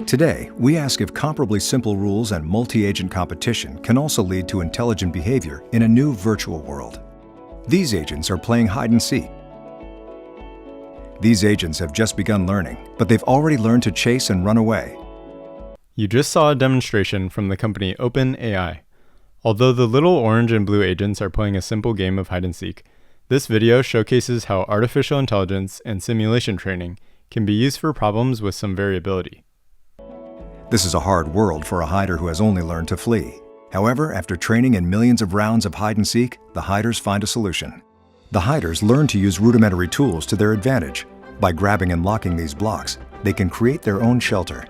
Today, we ask if comparably simple rules and multi-agent competition can also lead to intelligent behavior in a new virtual world. These agents are playing hide and seek. These agents have just begun learning, but they've already learned to chase and run away. You just saw a demonstration from the company OpenAI. Although the little orange and blue agents are playing a simple game of hide and seek, this video showcases how artificial intelligence and simulation training can be used for problems with some variability. This is a hard world for a hider who has only learned to flee. However, after training in millions of rounds of hide and seek, the hiders find a solution. The hiders learn to use rudimentary tools to their advantage. By grabbing and locking these blocks, they can create their own shelter.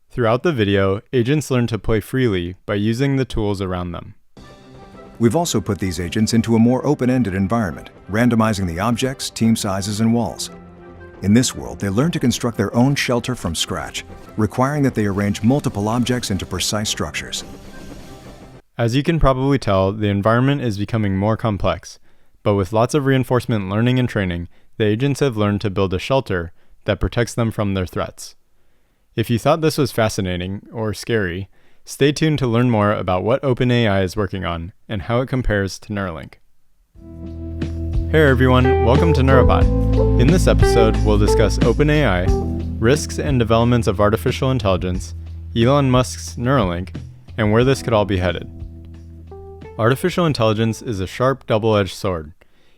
Throughout the video, agents learn to play freely by using the tools around them. We've also put these agents into a more open-ended environment, randomizing the objects, team sizes, and walls. In this world, they learn to construct their own shelter from scratch, requiring that they arrange multiple objects into precise structures. As you can probably tell, the environment is becoming more complex, but with lots of reinforcement learning and training, the agents have learned to build a shelter that protects them from their threats. If you thought this was fascinating or scary, stay tuned to learn more about what OpenAI is working on and how it compares to Neuralink. Hey everyone, welcome to Neura Pod. In this episode, we'll discuss OpenAI, risks and developments of artificial intelligence, Elon Musk's Neuralink, and where this could all be headed. Artificial intelligence is a sharp, double-edged sword.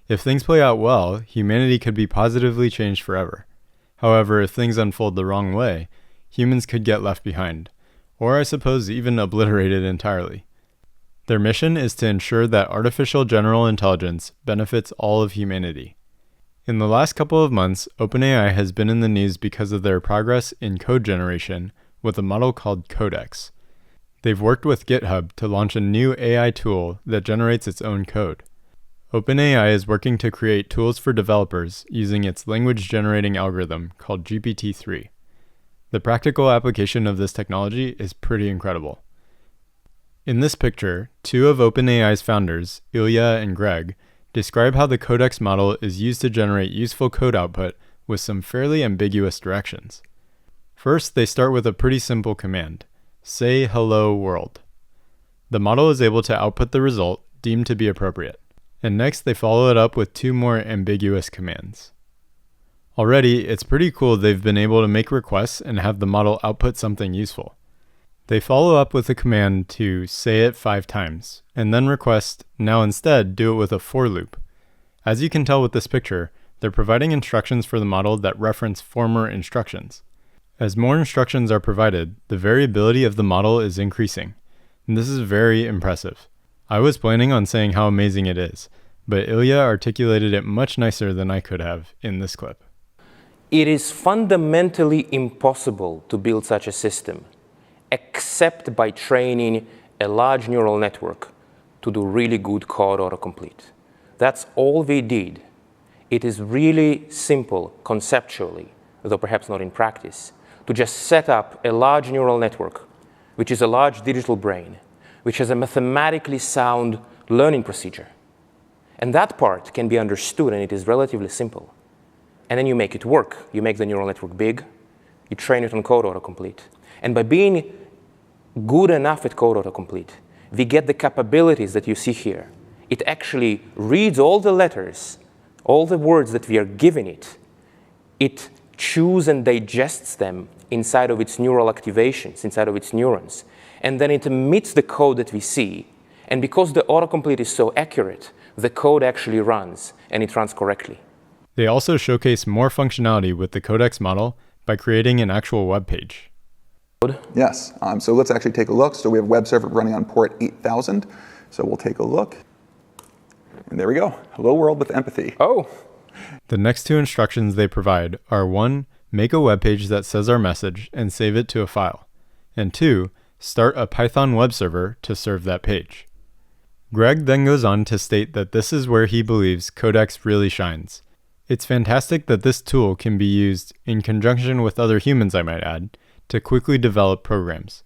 If things play out well, humanity could be positively changed forever. However, if things unfold the wrong way, humans could get left behind, or I suppose even obliterated entirely. Their mission is to ensure that artificial general intelligence benefits all of humanity. In the last couple of months, OpenAI has been in the news because of their progress in code generation with a model called Codex. They've worked with GitHub to launch a new AI tool that generates its own code. OpenAI is working to create tools for developers using its language generating algorithm called GPT-3. The practical application of this technology is pretty incredible. In this picture, two of OpenAI's founders, Ilya and Greg, describe how the Codex model is used to generate useful code output with some fairly ambiguous directions. First, they start with a pretty simple command: say hello world. The model is able to output the result deemed to be appropriate. And next, they follow it up with two more ambiguous commands. Already, it's pretty cool they've been able to make requests and have the model output something useful. They follow up with a command to say it 5 times, and then request, now instead do it with a for loop. As you can tell with this picture, they're providing instructions for the model that reference former instructions. As more instructions are provided, the variability of the model is increasing, and this is very impressive. I was planning on saying how amazing it is, but Ilya articulated it much nicer than I could have in this clip. It is fundamentally impossible to build such a system, except by training a large neural network to do really good code autocomplete. That's all we did. It is really simple conceptually, though perhaps not in practice, to just set up a large neural network, which is a large digital brain, which has a mathematically sound learning procedure. And that part can be understood, and it is relatively simple. And then you make it work. You make the neural network big, you train it on code autocomplete. And by being good enough at code autocomplete, we get the capabilities that you see here. It actually reads all the letters, all the words that we are giving it. It chews and digests them inside of its neural activations, inside of its neurons. And then it emits the code that we see. And because the autocomplete is so accurate, the code actually runs, and it runs correctly. They also showcase more functionality with the Codex model by creating an actual web page. Yes, so let's actually take a look. So we have web server running on port 8000. So we'll take a look. And there we go. Hello world with empathy. Oh. The next two instructions they provide are 1, make a web page that says our message and save it to a file. And 2, start a Python web server to serve that page. Greg then goes on to state that this is where he believes Codex really shines. It's fantastic that this tool can be used, in conjunction with other humans I might add, to quickly develop programs.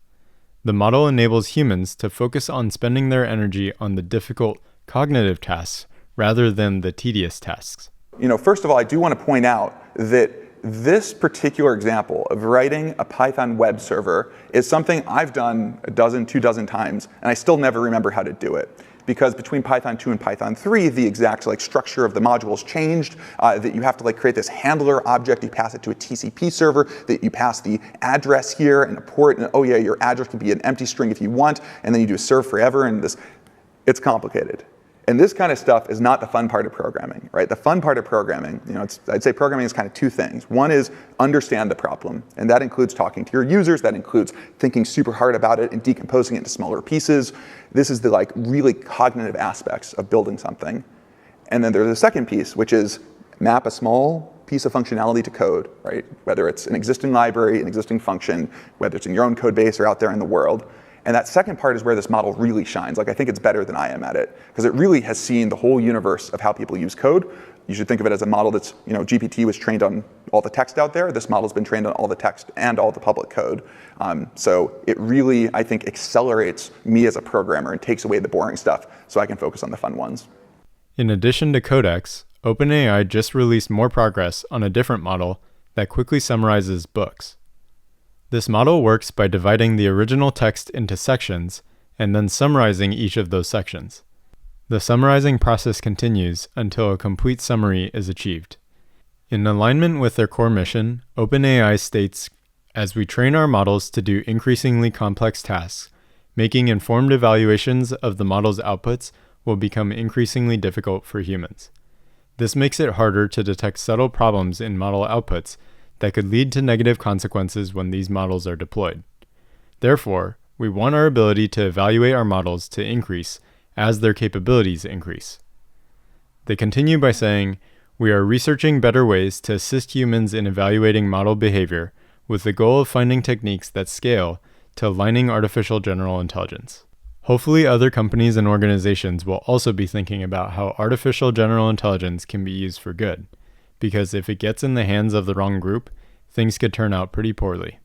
The model enables humans to focus on spending their energy on the difficult cognitive tasks rather than the tedious tasks. First of all, I do want to point out that this particular example of writing a Python web server is something I've done 2 dozen times, and I still never remember how to do it. Because between Python 2 and Python 3, the exact structure of the modules changed, that you have to create this handler object, you pass it to a TCP server, that you pass the address here and a port, and oh yeah, your address can be an empty string if you want, and then you do serve forever, and it's complicated. And this kind of stuff is not the fun part of programming, right? The fun part of programming, I'd say programming is kind of two things. One is understand the problem, and that includes talking to your users, that includes thinking super hard about it and decomposing it into smaller pieces. This is the really cognitive aspects of building something. And then there's a second piece, which is map a small piece of functionality to code, right? Whether it's an existing library, an existing function, whether it's in your own code base or out there in the world. And that second part is where this model really shines. I think it's better than I am at it, because it really has seen the whole universe of how people use code. You should think of it as a model that's, GPT was trained on all the text out there. This model's been trained on all the text and all the public code. So it really, I think, accelerates me as a programmer and takes away the boring stuff so I can focus on the fun ones. In addition to Codex, OpenAI just released more progress on a different model that quickly summarizes books. This model works by dividing the original text into sections and then summarizing each of those sections. The summarizing process continues until a complete summary is achieved. In alignment with their core mission, OpenAI states, "As we train our models to do increasingly complex tasks, making informed evaluations of the model's outputs will become increasingly difficult for humans. This makes it harder to detect subtle problems in model outputs that could lead to negative consequences when these models are deployed. Therefore, we want our ability to evaluate our models to increase as their capabilities increase." They continue by saying, "We are researching better ways to assist humans in evaluating model behavior with the goal of finding techniques that scale to aligning artificial general intelligence." Hopefully, other companies and organizations will also be thinking about how artificial general intelligence can be used for good, because if it gets in the hands of the wrong group, things could turn out pretty poorly.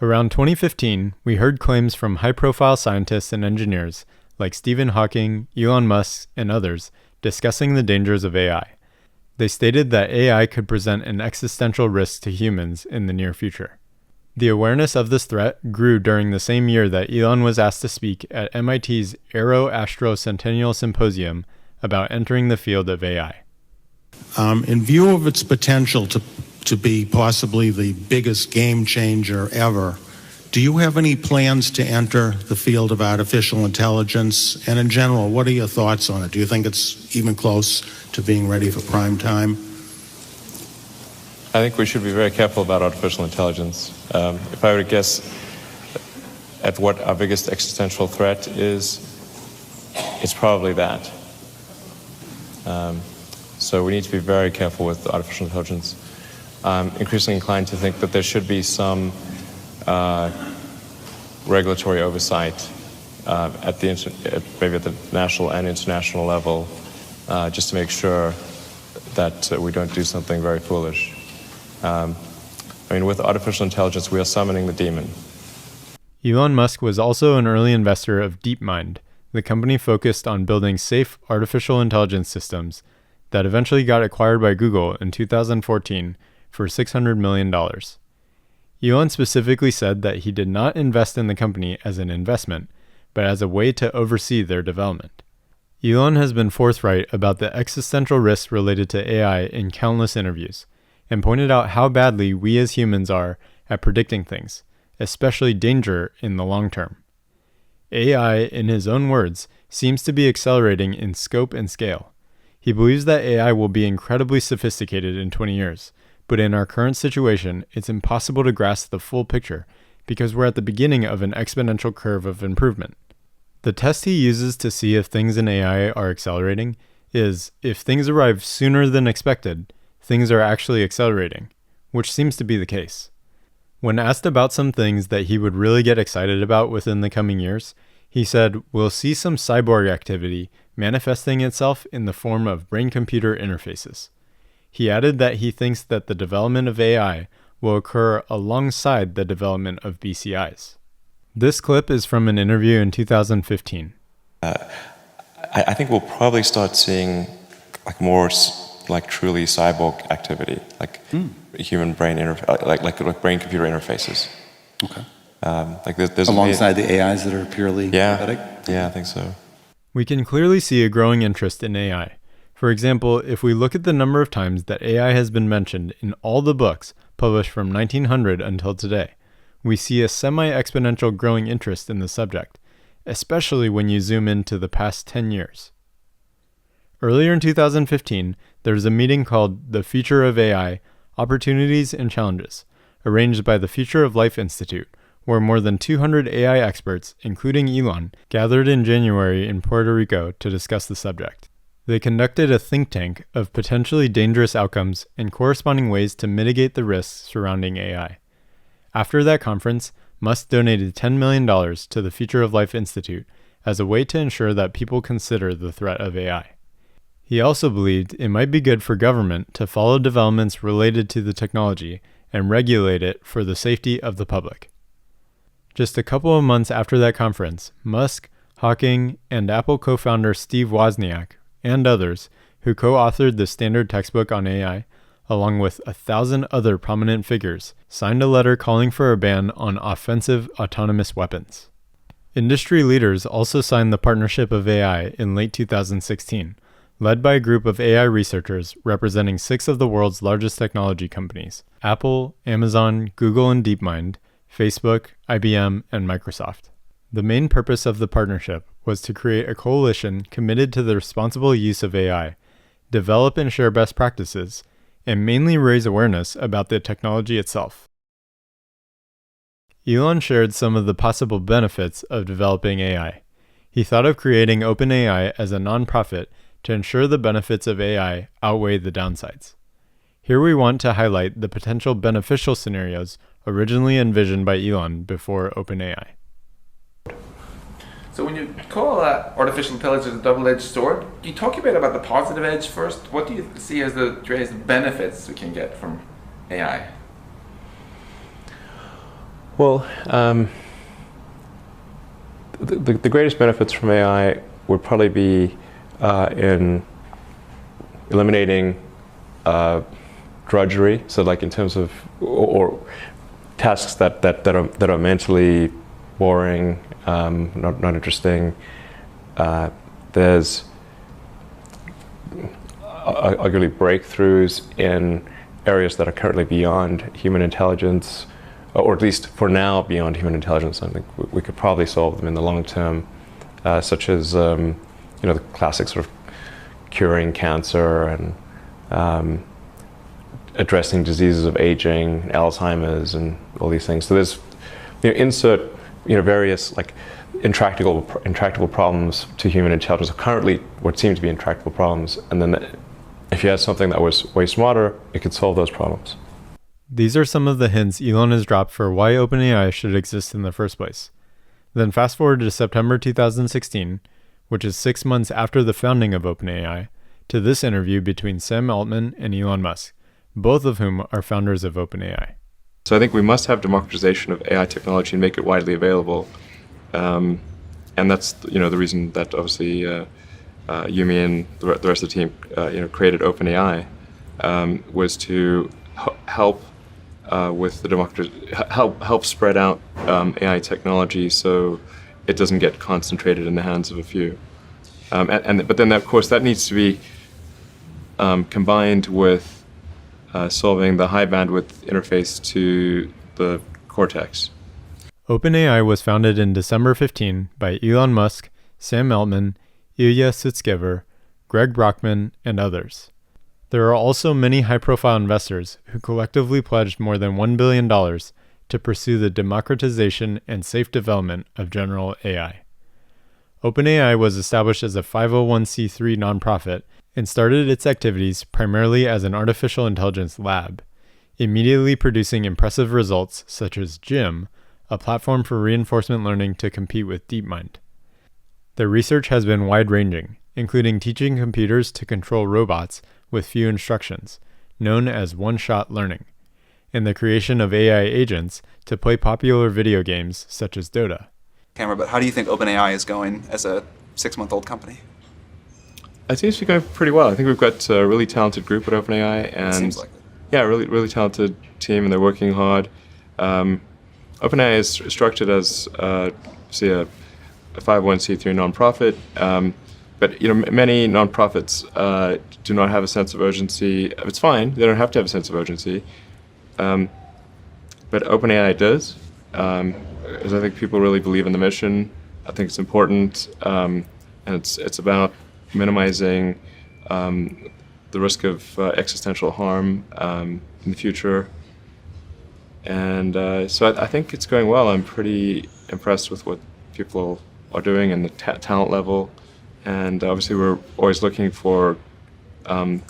Around 2015, we heard claims from high-profile scientists and engineers like Stephen Hawking, Elon Musk, and others discussing the dangers of AI. They stated that AI could present an existential risk to humans in the near future. The awareness of this threat grew during the same year that Elon was asked to speak at MIT's Aero-Astro Centennial Symposium about entering the field of AI. In view of its potential to be possibly the biggest game changer ever, do you have any plans to enter the field of artificial intelligence? And in general, what are your thoughts on it? Do you think it's even close to being ready for prime time? I think we should be very careful about artificial intelligence. If I were to guess at what our biggest existential threat is, it's probably that. So we need to be very careful with artificial intelligence. I'm increasingly inclined to think that there should be some regulatory oversight maybe at the national and international level, just to make sure that we don't do something very foolish. With artificial intelligence, we are summoning the demon. Elon Musk was also an early investor of DeepMind, the company focused on building safe artificial intelligence systems that eventually got acquired by Google in 2014 for $600 million. Elon specifically said that he did not invest in the company as an investment, but as a way to oversee their development. Elon has been forthright about the existential risks related to AI in countless interviews, and pointed out how badly we as humans are at predicting things, especially danger in the long term. AI, in his own words, seems to be accelerating in scope and scale. He believes that AI will be incredibly sophisticated in 20 years, but in our current situation, it's impossible to grasp the full picture because we're at the beginning of an exponential curve of improvement. The test he uses to see if things in AI are accelerating is if things arrive sooner than expected, things are actually accelerating, which seems to be the case. When asked about some things that he would really get excited about within the coming years, he said, "We'll see some cyborg activity manifesting itself in the form of brain-computer interfaces." He added that he thinks that the development of AI will occur alongside the development of BCIs. This clip is from an interview in 2015. I think we'll probably start seeing more like truly cyborg activity, like human brain like brain-computer interfaces. Okay. Like there's alongside the AIs that are purely synthetic? Yeah, I think so. We can clearly see a growing interest in AI. For example, if we look at the number of times that AI has been mentioned in all the books published from 1900 until today, we see a semi-exponential growing interest in the subject, especially when you zoom into the past 10 years. Earlier in 2015, there was a meeting called The Future of AI, Opportunities and Challenges, arranged by the Future of Life Institute, where more than 200 AI experts, including Elon, gathered in January in Puerto Rico to discuss the subject. They conducted a think tank of potentially dangerous outcomes and corresponding ways to mitigate the risks surrounding AI. After that conference, Musk donated $10 million to the Future of Life Institute as a way to ensure that people consider the threat of AI. He also believed it might be good for government to follow developments related to the technology and regulate it for the safety of the public. Just a couple of months after that conference, Musk, Hawking, and Apple co-founder Steve Wozniak, and others, who co-authored the standard textbook on AI, along with 1,000 other prominent figures, signed a letter calling for a ban on offensive autonomous weapons. Industry leaders also signed the Partnership of AI in late 2016, led by a group of AI researchers representing 6 of the world's largest technology companies: Apple, Amazon, Google and DeepMind, Facebook, IBM, and Microsoft. The main purpose of the partnership was to create a coalition committed to the responsible use of AI, develop and share best practices, and mainly raise awareness about the technology itself. Elon shared some of the possible benefits of developing AI. He thought of creating OpenAI as a nonprofit to ensure the benefits of AI outweigh the downsides. Here we want to highlight the potential beneficial scenarios originally envisioned by Elon before OpenAI. So when you call artificial intelligence a double-edged sword, can you talk a bit about the positive edge first? What do you see as the greatest benefits we can get from AI? Well, the greatest benefits from AI would probably be in eliminating drudgery. So, like in terms of or tasks that are mentally boring, not interesting. There's arguably breakthroughs in areas that are currently beyond human intelligence, or at least for now beyond human intelligence. I think we could probably solve them in the long term, such as the classic sort of curing cancer and addressing diseases of aging, Alzheimer's, and all these things. So there's insert various like intractable problems to human intelligence. Currently, what seem to be intractable problems, and then if you had something that was way smarter, it could solve those problems. These are some of the hints Elon has dropped for why OpenAI should exist in the first place. Then fast forward to September 2016, which is 6 months after the founding of OpenAI, to this interview between Sam Altman and Elon Musk, both of whom are founders of OpenAI. So I think we must have democratization of AI technology and make it widely available. And that's the reason that obviously you, me, and the rest of the team created OpenAI, was to help with the help spread out AI technology so it doesn't get concentrated in the hands of a few. But then of course that needs to be combined with solving the high bandwidth interface to the cortex. OpenAI was founded in December 15 by Elon Musk, Sam Altman, Ilya Sutskever, Greg Brockman, and others. There are also many high-profile investors who collectively pledged more than $1 billion to pursue the democratization and safe development of general AI. OpenAI was established as a 501c3 nonprofit and started its activities primarily as an artificial intelligence lab, immediately producing impressive results such as GYM, a platform for reinforcement learning to compete with DeepMind. Their research has been wide-ranging, including teaching computers to control robots with few instructions, known as one-shot learning, and the creation of AI agents to play popular video games such as Dota. But how do you think OpenAI is going as a 6-month-old company? It seems to be going pretty well. I think we've got a really talented group at OpenAI, and Seems like it. yeah, really talented team, and they're working hard. OpenAI is structured as say a 501c3 nonprofit, but many nonprofits do not have a sense of urgency. It's fine; they don't have to have a sense of urgency, but OpenAI does. Because I think people really believe in the mission. I think it's important, and it's about minimizing the risk of existential harm in the future. And so I think it's going well. I'm pretty impressed with what people are doing and the talent level. And obviously we're always looking for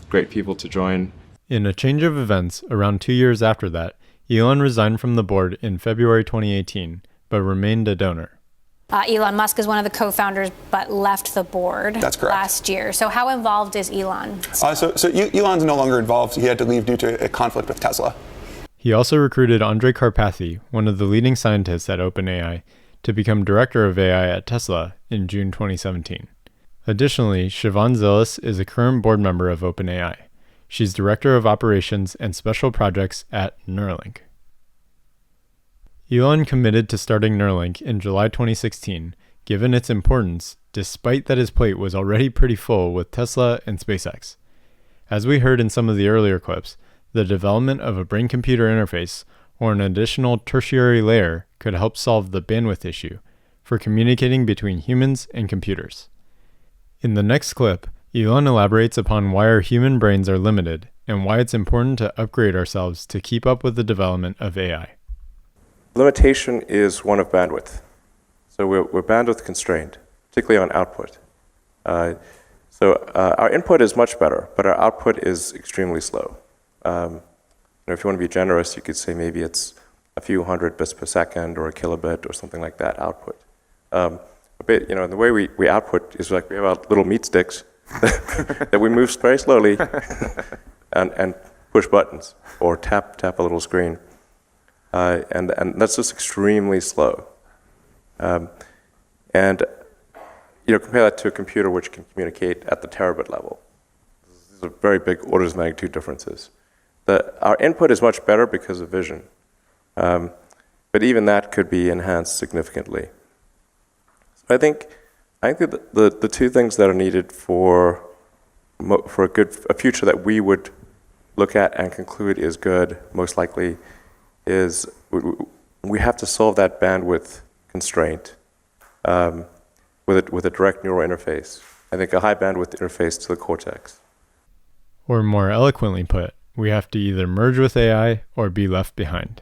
great people to join. In a change of events, around 2 years after that, Elon resigned from the board in February 2018, but remained a donor. Elon Musk is one of the co-founders, but left the board. That's correct. Last year. So how involved is Elon? So Elon's no longer involved. He had to leave due to a conflict with Tesla. He also recruited Andrej Karpathy, one of the leading scientists at OpenAI, to become director of AI at Tesla in June 2017. Additionally, Siobhan Zillis is a current board member of OpenAI. She's director of operations and special projects at Neuralink. Elon committed to starting Neuralink in July 2016, given its importance, despite that his plate was already pretty full with Tesla and SpaceX. As we heard in some of the earlier clips, the development of a brain-computer interface or an additional tertiary layer could help solve the bandwidth issue for communicating between humans and computers. In the next clip, Elon elaborates upon why our human brains are limited and why it's important to upgrade ourselves to keep up with the development of AI. Limitation is one of bandwidth. So we're bandwidth constrained, particularly on output. So our input is much better, but our output is extremely slow. If you want to be generous, you could say maybe it's a few hundred bits per second or a kilobit or something like that output. The way we output is like we have our little meat sticks that we move very slowly and push buttons or tap a little screen. And that's just extremely slow. And compare that to a computer which can communicate at the terabit level. These are very big orders of magnitude differences. Our input is much better because of vision. But even that could be enhanced significantly. So I think that the two things that are needed for a future that we would look at and conclude is good, most likely, is we have to solve that bandwidth constraint with a direct neural interface. I think a high bandwidth interface to the cortex. Or more eloquently put, we have to either merge with AI or be left behind.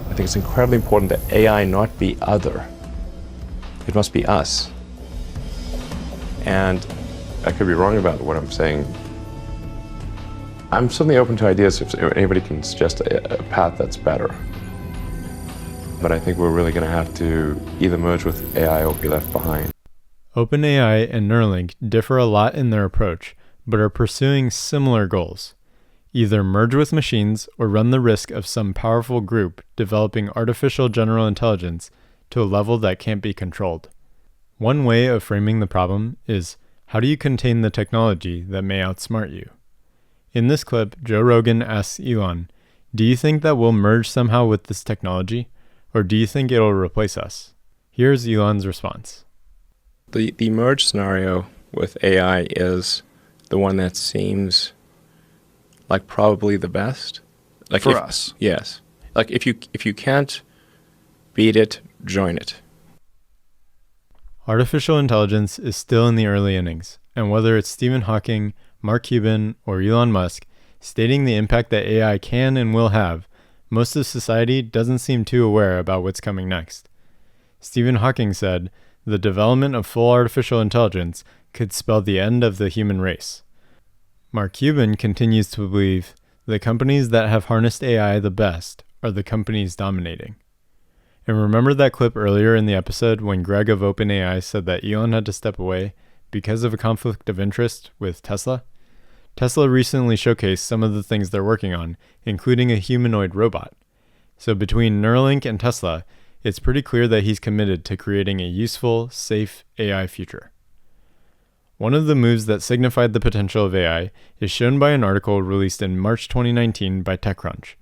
I think it's incredibly important that AI not be other. It must be us. And I could be wrong about what I'm saying. I'm certainly open to ideas if anybody can suggest a path that's better. But I think we're really going to have to either merge with AI or be left behind. OpenAI and Neuralink differ a lot in their approach, but are pursuing similar goals. Either merge with machines or run the risk of some powerful group developing artificial general intelligence to a level that can't be controlled. One way of framing the problem is, how do you contain the technology that may outsmart you? In this clip, Joe Rogan asks Elon, do you think that we'll merge somehow with this technology, or do you think it'll replace us? Here's Elon's response. The merge scenario with AI is the one that seems like probably the best. Like for us. Yes. Like if you can't beat it, join it. Artificial intelligence is still in the early innings, and whether it's Stephen Hawking, Mark Cuban, or Elon Musk stating the impact that AI can and will have, most of society doesn't seem too aware about what's coming next. Stephen Hawking said, the development of full artificial intelligence could spell the end of the human race. Mark Cuban continues to believe the companies that have harnessed AI the best are the companies dominating. And remember that clip earlier in the episode when Greg of OpenAI said that Elon had to step away because of a conflict of interest with Tesla? Tesla recently showcased some of the things they're working on, including a humanoid robot. So between Neuralink and Tesla, it's pretty clear that he's committed to creating a useful, safe AI future. One of the moves that signified the potential of AI is shown by an article released in March 2019 by TechCrunch.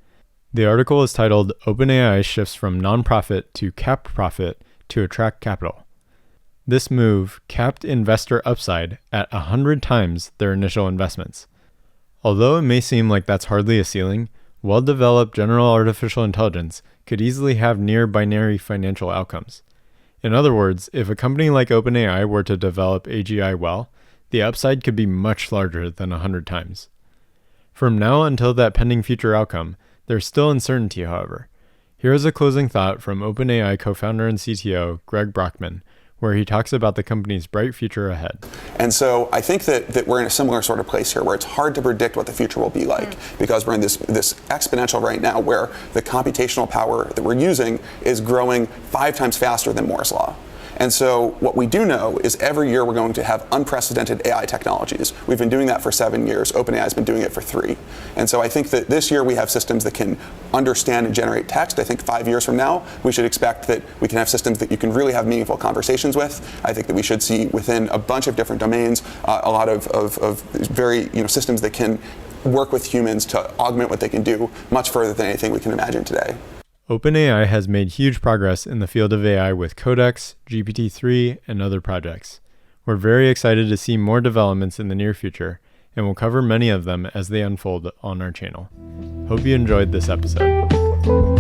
The article is titled OpenAI Shifts from Nonprofit to Capped Profit to Attract Capital. This move capped investor upside at 100 times their initial investments. Although it may seem like that's hardly a ceiling, well-developed general artificial intelligence could easily have near-binary financial outcomes. In other words, if a company like OpenAI were to develop AGI well, the upside could be much larger than 100 times. From now until that pending future outcome, there's still uncertainty, however. Here is a closing thought from OpenAI co-founder and CTO Greg Brockman, where he talks about the company's bright future ahead. And so I think that we're in a similar sort of place here where it's hard to predict what the future will be like because we're in this exponential right now where the computational power that we're using is growing 5 times faster than Moore's law. And so what we do know is every year we're going to have unprecedented AI technologies. We've been doing that for 7 years. OpenAI has been doing it for 3. And so I think that this year we have systems that can understand and generate text. I think 5 years from now, we should expect that we can have systems that you can really have meaningful conversations with. I think that we should see within a bunch of different domains a lot of very systems that can work with humans to augment what they can do much further than anything we can imagine today. OpenAI has made huge progress in the field of AI with Codex, GPT-3, and other projects. We're very excited to see more developments in the near future, and we'll cover many of them as they unfold on our channel. Hope you enjoyed this episode.